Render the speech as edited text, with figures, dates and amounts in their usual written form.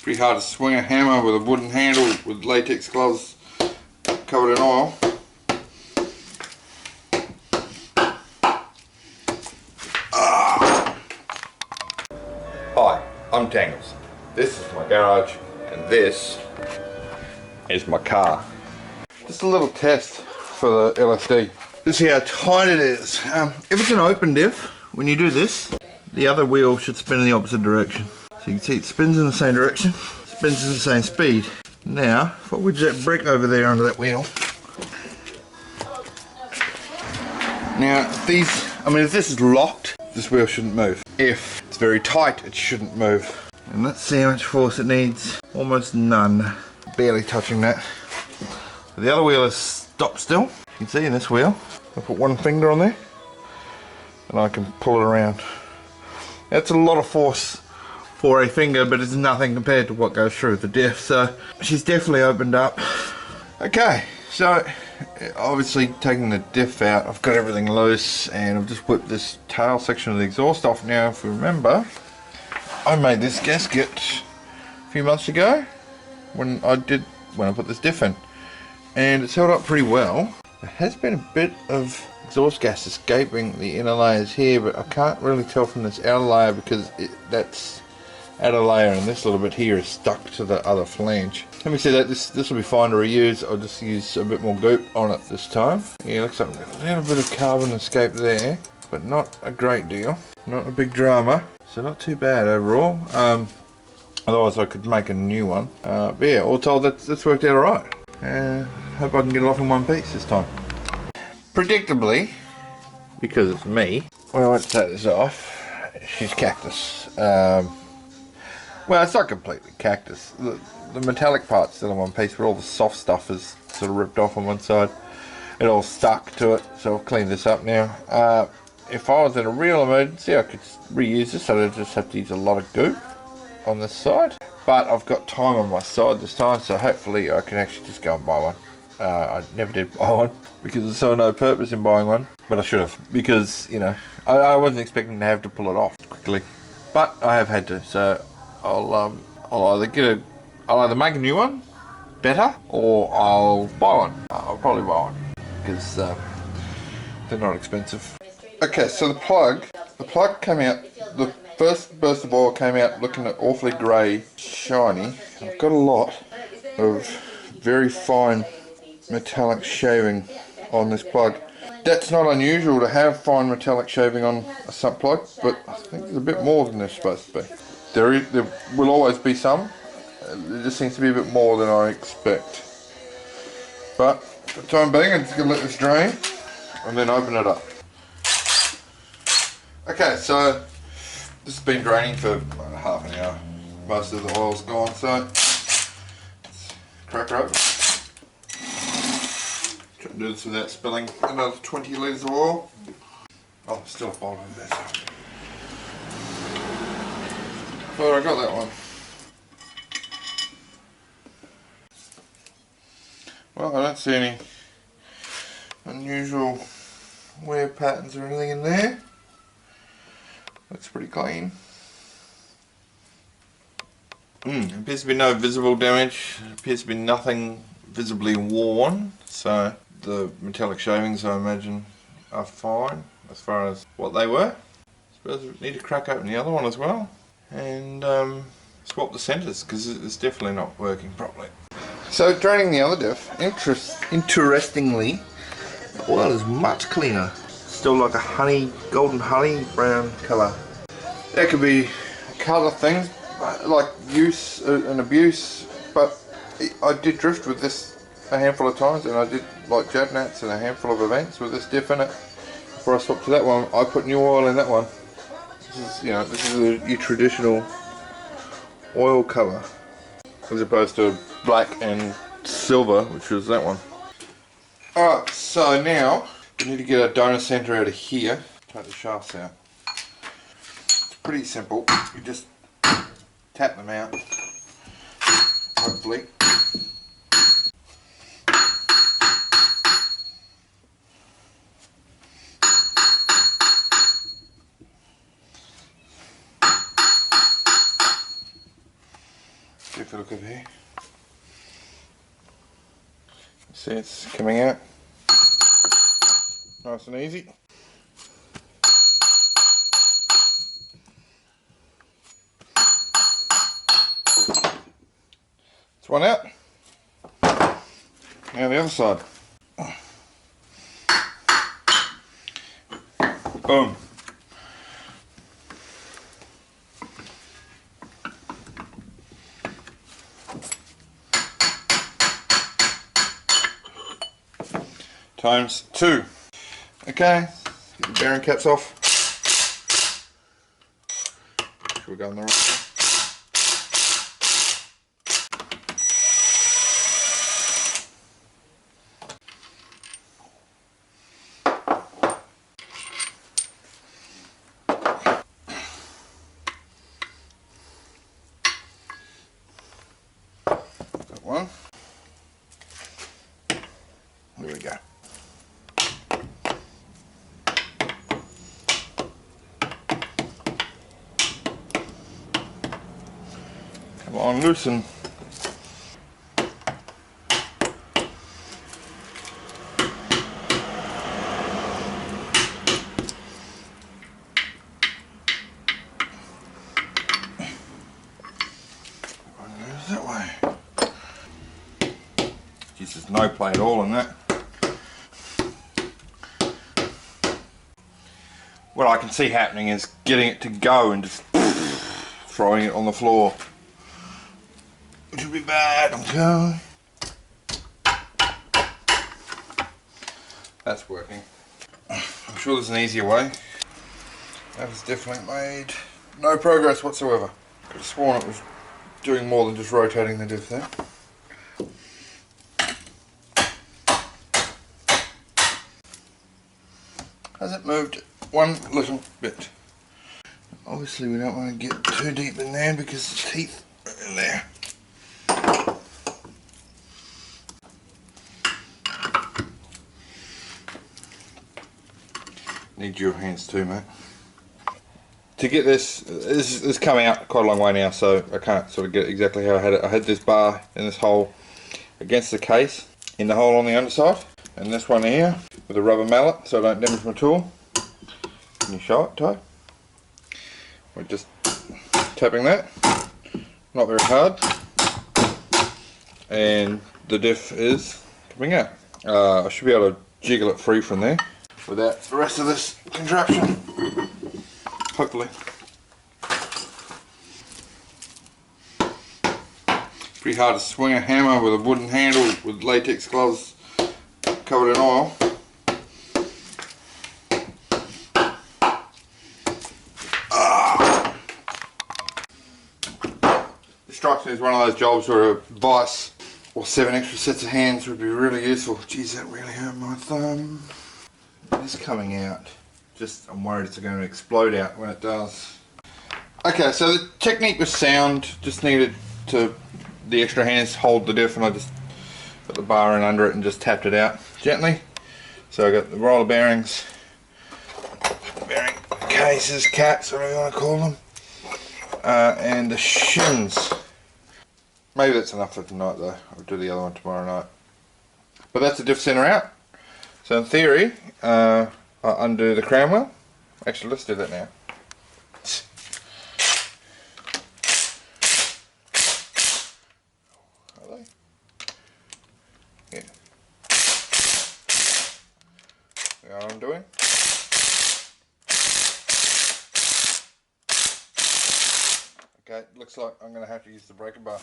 Pretty hard to swing a hammer with a wooden handle with latex gloves covered in oil. Hi, I'm Tangles. This is my garage and this is my car. Just a little test for the LSD. Just see how tight it is. If it's an open diff, when you do this, the other wheel should spin in the opposite direction. So you can see it spins in the same direction, spins in the same speed. Now, if I wedge that brick over there under that wheel. Now, if this is locked, this wheel shouldn't move. If it's very tight, it shouldn't move. And let's see how much force it needs. Almost none. Barely touching that. The other wheel is stopped still. You can see in this wheel, I put one finger on there and I can pull it around. That's a lot of force for a finger, but it's nothing compared to what goes through the diff. So she's definitely opened up. Okay, so obviously taking the diff out, I've got everything loose and I've just whipped this tail section of the exhaust off. Now if you remember, I made this gasket a few months ago when I put this diff in, and it's held up pretty well. There has been a bit of exhaust gas escaping the inner layers here, but I can't really tell from this outer layer because that's outer layer and this little bit here is stuck to the other flange. Let me see that this will be fine to reuse. I'll just use a bit more goop on it this time. Yeah, looks like a little bit of carbon escape there, but not a great deal. Not a big drama, so not too bad overall. Otherwise I could make a new one. But yeah, all told, that's worked out alright. Hope I can get it off in one piece this time. Predictably, because it's me, when I went to take this off, she's cactus. Well, it's not completely cactus. The metallic part's still in one piece, but all the soft stuff is sort of ripped off on one side. It all stuck to it, so I've cleaned this up now. If I was in a real emergency, I could reuse this, so I'd just have to use a lot of goop on this side. But I've got time on my side this time, so hopefully I can actually just go and buy one. I never did buy one because I saw no purpose in buying one, but I should have, because you know I wasn't expecting to have to pull it off quickly, but I have had to. So I'll either make a new one better, or I'll buy one. I'll probably buy one because they're not expensive. Okay, so the plug came out. The first burst of oil came out looking awfully grey, shiny. I've got a lot of very fine metallic shaving on this plug. That's not unusual to have fine metallic shaving on a sump plug, but I think there's a bit more than there's supposed to be. There will always be some. There just seems to be a bit more than I expect. But for the time being, I'm just going to let this drain and then open it up. Okay, so this has been draining for about half an hour. Most of the oil's gone, so let's crack her open. Try to do this without spilling another 20 litres of oil. Oh, still a bottle of this. Thought I got that one. Well, I don't see any unusual wear patterns or anything in there. Looks pretty clean. Appears to be no visible damage. Appears to be nothing visibly worn. So the metallic shavings, I imagine, are fine as far as what they were. I suppose we need to crack open the other one as well and swap the centres, because it's definitely not working properly. So draining the other diff, interestingly, the oil is much cleaner. Still like a golden honey brown colour. That could be a colour thing, like use and abuse, but I did drift with this a handful of times, and I did like Jap Nats and a handful of events with this diff in it. Before I swapped to that one, I put new oil in that one. This is your traditional oil colour, as opposed to black and silver, which was that one. Alright, so now we need to get our donor centre out of here. Take the shafts out. It's pretty simple. You just tap them out, hopefully. See if we look over here. See, it's coming out nice and easy. It's one out. Now the other side. Boom. Times 2. Okay, get the bearing caps off. Should we go in the right way? Got one. There we go. Come on, loosen. That way. Geez, there's no play at all in that. What I can see happening is getting it to go and just throwing it on the floor, which would be bad. I'm going. That's working. I'm sure there's an easier way. That has definitely made no progress whatsoever. Could have sworn it was doing more than just rotating the diff there. Hasn't moved one little bit. Obviously we don't want to get too deep in there because the teeth are in there. Need your hands too, mate. To get this is coming out quite a long way now, so I can't sort of get exactly how I had it. I had this bar in this hole against the case, in the hole on the underside, and this one here with a rubber mallet so I don't damage my tool. Can you show it, Ty? We're just tapping that, not very hard, and the diff is coming out. I should be able to jiggle it free from there without the rest of this contraption, hopefully. Pretty hard to swing a hammer with a wooden handle with latex gloves covered in oil. This strikes me as one of those jobs where a vice or 7 extra sets of hands would be really useful. Geez, that really hurt my thumb. It's coming out. Just, I'm worried it's going to explode out when it does. Okay, so the technique was sound. Just needed to, the extra hands hold the diff, and I just put the bar in under it and just tapped it out gently. So I got the roller bearings, bearing cases, caps, whatever you want to call them, and the shins. Maybe that's enough for tonight though. I'll do the other one tomorrow night. But that's the diff center out. So in theory, I undo the crown wheel. Actually, let's do that now. Are they? Yeah. See what I'm doing? Okay, looks like I'm going to have to use the breaker bar.